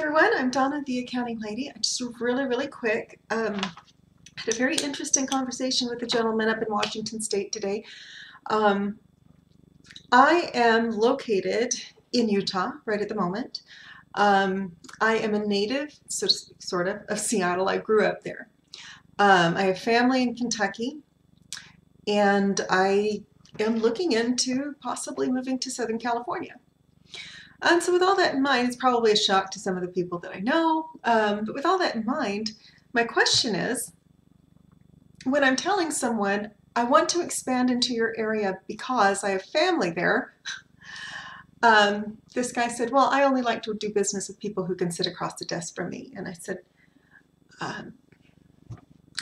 everyone, I'm Donna, the accounting lady. Just really quick. Had a very interesting conversation with a gentleman up in Washington State today. Um, I am located in Utah right at the moment. I am a native, sort of Seattle. I grew up there. I have family in Kentucky, and I am looking into possibly moving to Southern California. And so with all that in mind, it's probably a shock to some of the people that I know, but with all that in mind, my question is, when I'm telling someone, I want to expand into your area because I have family there, this guy said, well, I only like to do business with people who can sit across the desk from me. And I said, um,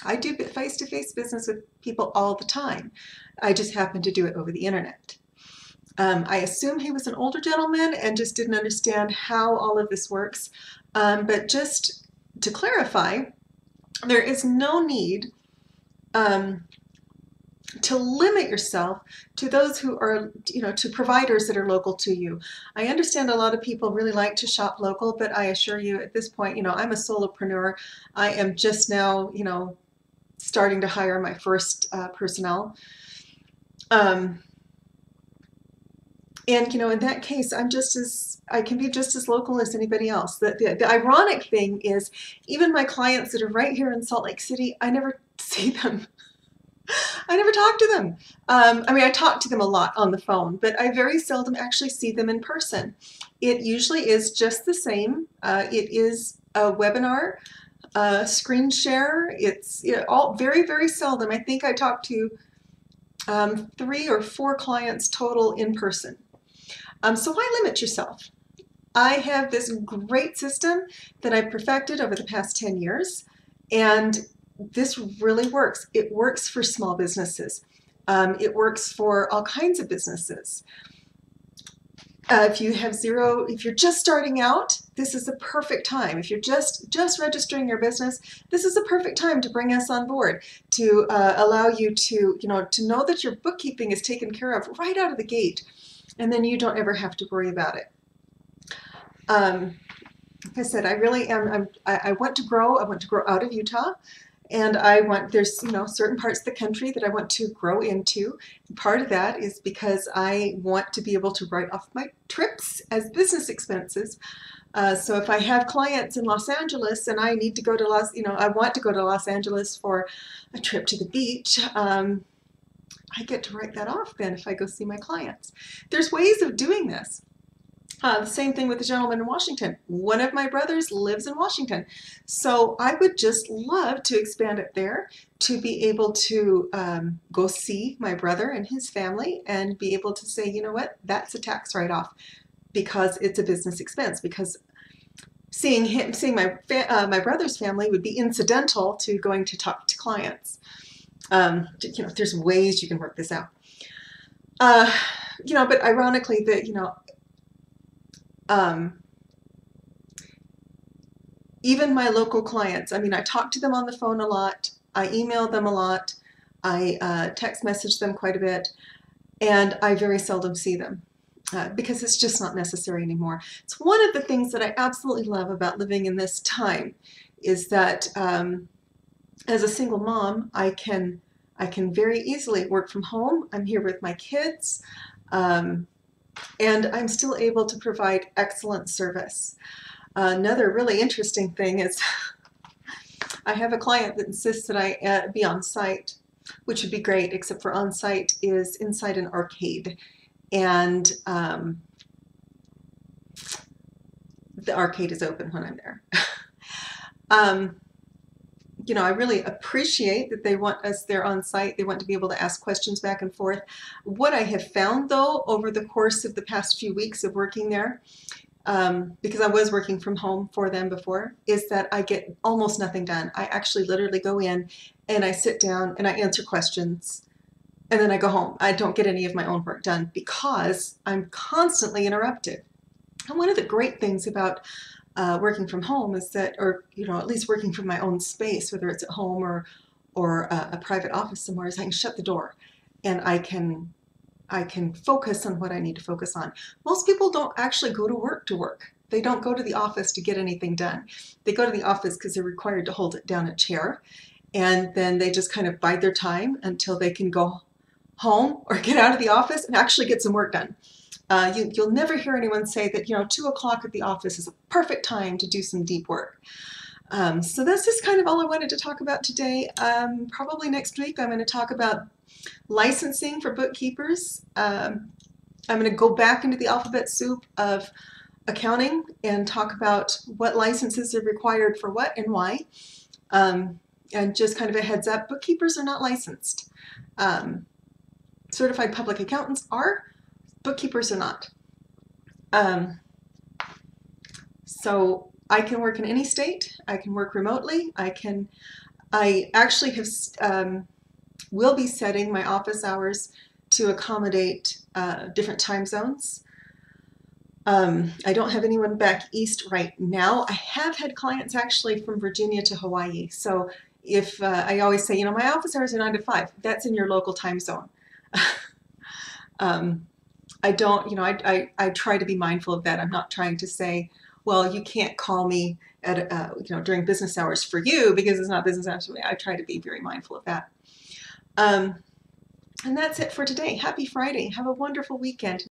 I do face-to-face business with people all the time. I just happen to do it over the internet. I assume he was an older gentleman and just didn't understand how all of this works. But just to clarify, there is no need to limit yourself to those who are, to providers that are local to you. I understand a lot of people really like to shop local, but I assure you at this point, I'm a solopreneur. I am just now, starting to hire my first personnel. And in that case, I can be just as local as anybody else. The ironic thing is, even my clients that are right here in Salt Lake City, I never see them. I never talk to them. I talk to them a lot on the phone, but I very seldom actually see them in person. It usually is just the same. It is a webinar, screen share. It's all very seldom. I think I talk to 3 or 4 clients total in person. So why limit yourself? I have this great system that I've perfected over the past 10 years, and this really works. It works for small businesses. It works for all kinds of businesses. If you're just starting out, this is the perfect time. If you're just registering your business, this is the perfect time to bring us on board, to allow you to know that your bookkeeping is taken care of right out of the gate, and then you don't ever have to worry about it. Like I said, I really am. I want to grow. I want to grow out of Utah. And there's certain parts of the country that I want to grow into. And part of that is because I want to be able to write off my trips as business expenses. So if I have clients in Los Angeles and I need to go to I want to go to Los Angeles for a trip to the beach, I get to write that off then if I go see my clients. There's ways of doing this. The same thing with the gentleman in Washington. One of my brothers lives in Washington. So I would just love to expand it there, to be able to go see my brother and his family and be able to say, you know what, that's a tax write-off because it's a business expense, because seeing my brother's family would be incidental to going to talk to clients. There's ways you can work this out. But ironically, even my local clients, I talk to them on the phone a lot, I email them a lot, I text message them quite a bit, and I very seldom see them because it's just not necessary anymore. It's one of the things that I absolutely love about living in this time is that as a single mom, I can very easily work from home. I'm here with my kids. And I'm still able to provide excellent service. Another really interesting thing is I have a client that insists that I be on site, which would be great, except for on site is inside an arcade. And the arcade is open when I'm there. I really appreciate that they want us there on site. They want to be able to ask questions back and forth. What I have found, though, over the course of the past few weeks of working there, because I was working from home for them before, is that I get almost nothing done. I actually literally go in and I sit down and I answer questions, and then I go home. I don't get any of my own work done because I'm constantly interrupted. And one of the great things about working from home is that, or at least working from my own space, whether it's at home or a private office somewhere, is I can shut the door and I can focus on what I need to focus on. Most people don't actually go to work. They don't go to the office to get anything done. They go to the office because they're required to hold down a chair, and then they just kind of bide their time until they can go home or get out of the office and actually get some work done. You'll never hear anyone say that, 2 o'clock at the office is a perfect time to do some deep work. So that's just kind of all I wanted to talk about today. Probably next week I'm going to talk about licensing for bookkeepers. I'm going to go back into the alphabet soup of accounting and talk about what licenses are required for what and why. And just kind of a heads up, bookkeepers are not licensed. Certified public accountants are, bookkeepers are not. So I can work in any state. I can work remotely. I actually will be setting my office hours to accommodate different time zones. I don't have anyone back east right now. I have had clients actually from Virginia to Hawaii. So if I always say, my office hours are 9 to 5, that's in your local time zone. I don't, I try to be mindful of that. I'm not trying to say, well, you can't call me at, during business hours for you because it's not business hours for me. I try to be very mindful of that. And that's it for today. Happy Friday. Have a wonderful weekend.